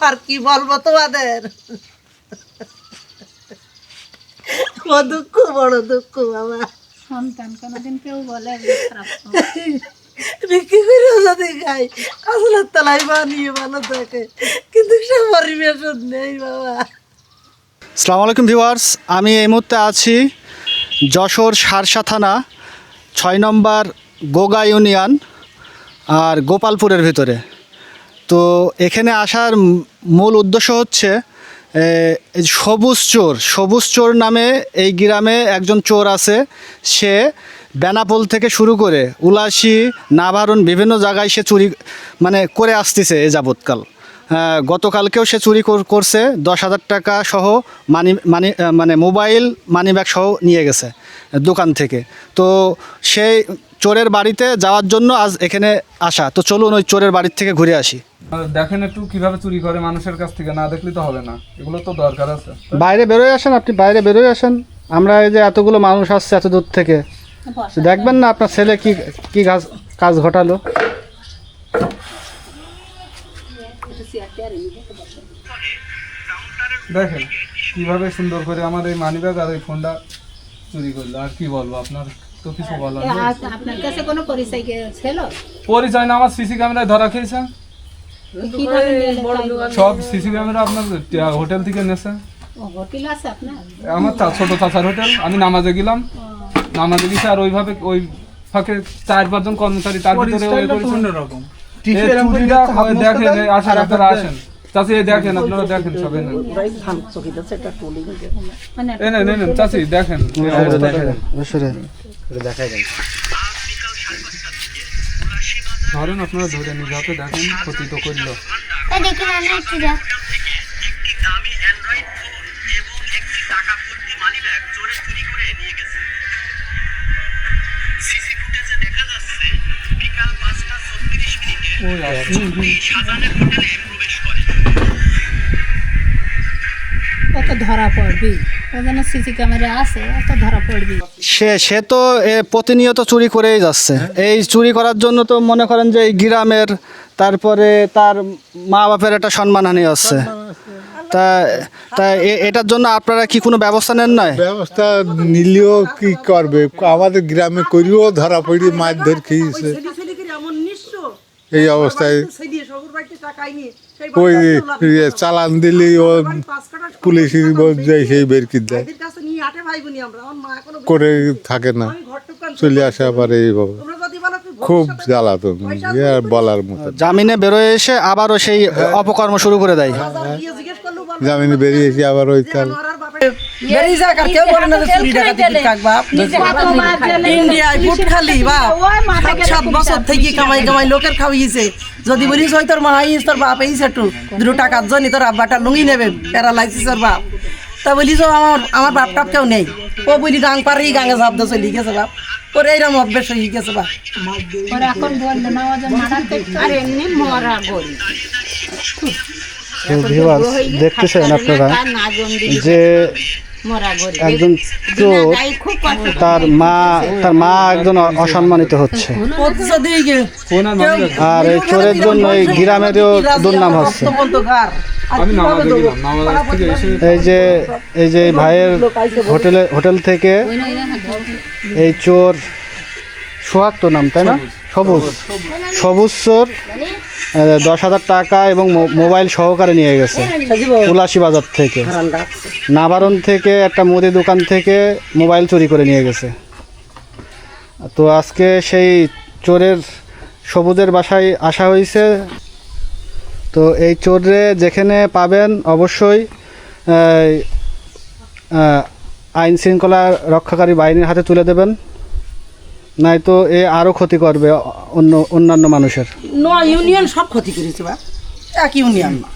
আর কি বলবো তোমাদের, দুঃখ বড় দুঃখ বাবা। সন্তান কোনোদিন কেউ বলে খারাপ বিক্রি করেও যদি খাই আসলের তলায় বানিয়ে ভালো থাকে, কিন্তু সে পরিবেশ নেই বাবা। আসসালামু আলাইকুম ভিউয়ার্স, আমি এই মুহূর্তে আছি যশোর শার্শা থানা 6 নম্বর গোগা ইউনিয়ন আর গোপালপুরের ভিতরে। তো এখানে আসার মূল উদ্দেশ্য হচ্ছে এই সবুজ চোর নামে এই গ্রামে একজন চোর আছে। সে বেনাপোল থেকে শুরু করে উলাসী, নাভারণ বিভিন্ন জায়গায় সে চুরি করে আসতেছে এ যাবৎকাল। গতকালকেও সে চুরি করছে, 10,000 টাকা সহ মোবাইল মানিব্যাগ সহ নিয়ে গেছে দোকান থেকে। তো সেই চোরের বাড়িতে যাওয়ার জন্য আজ এখানে আসা। তো চলুন ওই চোরের বাড়ির থেকে ঘুরে আসি। দেখেন একটু কিভাবে চুরি করে মানুষের কাছ থেকে, না দেখলে তো হবে না, এগুলো তো দরকার আছে। বাইরে বেরোয় আসেন, আপনি বাইরে বেরোয় আসেন। আমরা এই যে এতগুলো মানুষ আসছে এত দূর থেকে, দেখবেন না আপনার ছেলে কি কি কাজ ঘটালো। দেখেন কিভাবে সুন্দর করে আমার এই মানিব্যাগ আর এই ফোনটা চুরি করলো। আর কি বলবো, আপনার তো কিছু বলার নেই। আপনার কাছে কোনো পরিচয় ছিল? পরিচয় না, আমার সিসি ক্যামেরায় ধরা খেয়েছে। সব সিসি ক্যামেরা আপনার হোটেল থেকে নেছে। হোটেল আছে আপনার? আমার ছোট চাচার হোটেল। আমি নামাজে গেলাম, নামাজে গেছি, আর ওইভাবে ওই ফাঁকে 4-5 জন কর্মচারী, তার ভিতরে দেখেন আসেন, আপনারা আসেন চাচি, দেখেন আপনারা দেখেন সবাই চাচি দেখেন ধরেন, আপনারা ধরে নিয়ে যাতে দেখেন ক্ষতি তো করলো। কত ধরা পড়বি, ওখানে সিসি ক্যামেরা আছে, কত ধরা পড়বি। সে তো প্রতিনিয়ত চুরি করেই যাচ্ছে। এই চুরি করার জন্য তো মনে করেন যে এই গ্রামের, তারপরে তার মা বাপের একটা সম্মানহানি হচ্ছে। তা এটার জন্য আপনারা কি কোনো ব্যবস্থা নেন? নয় ব্যবস্থা নিলেও কি করবে, আমাদের গ্রামে করিও ধরা পড়ি মারধর খেয়েছে। এই অবস্থায় ওই চালান দিলেই ও পুলিশ সেই বের কি দেয় করে থাকে না, চলে আসে আবার এইভাবে। খুব জ্বালাতন, আর বলার মতো। জামিনে বেরোয় এসে আবারও সেই অপকর্ম শুরু করে দেয়। জামিনে বেরিয়েছি আবার ওই কাল বেরিয়ে যাক, আর কেউ বলে না যে চুরি ডাকাতি কাক বাপ। ইন্ডিয়ায় ফুট খালি বাপ 7 বছর থেকে কামাই লোকের খাওয়াইছে। যদি বলিস ওই তোর মা আইস, তোর বাপ এইস একটু 2 টাকার জন্য তোর আব্বাটা লুঙ্গি নেবে, প্যারালাইসিস ওর বাপ। তা বলিস আমার বাপ টাপ কেউ নেই। ও বলি গাং পারেই গাঙে ঝাপ দিয়ে চলে গেছে বাপ। ওর এইরকম অভ্যেস হয়ে গেছে বাপ। দেখতেছেন আপনারা যে একজন চোর, তার মা একজন অসম্মানিত হচ্ছে, আর এই চোরের জন্য এই গ্রামেরও দুর্নাম হচ্ছে। এই যে ভাইয়ের হোটেল থেকে এই চোর সোহাগ তো নাম, তাই না? সবুজ চোর 10,000 টাকা এবং মোবাইল সহকারে নিয়ে গেছে উলাসী বাজার থেকে। নাভারণ থেকে একটা মুদি দোকান থেকে মোবাইল চুরি করে নিয়ে গেছে। তো আজকে সেই চোরের সবুজের বাসায় আসা হয়েছে। তো এই চোরে যেখানে পাবেন অবশ্যই আইন শৃঙ্খলা রক্ষাকারী বাহিনীর হাতে তুলে দেবেন, নাই তো এ আরো ক্ষতি করবে অন্যান্য মানুষের। 9 ইউনিয়ন সব ক্ষতি করেছে বা, এক ইউনিয়ন না।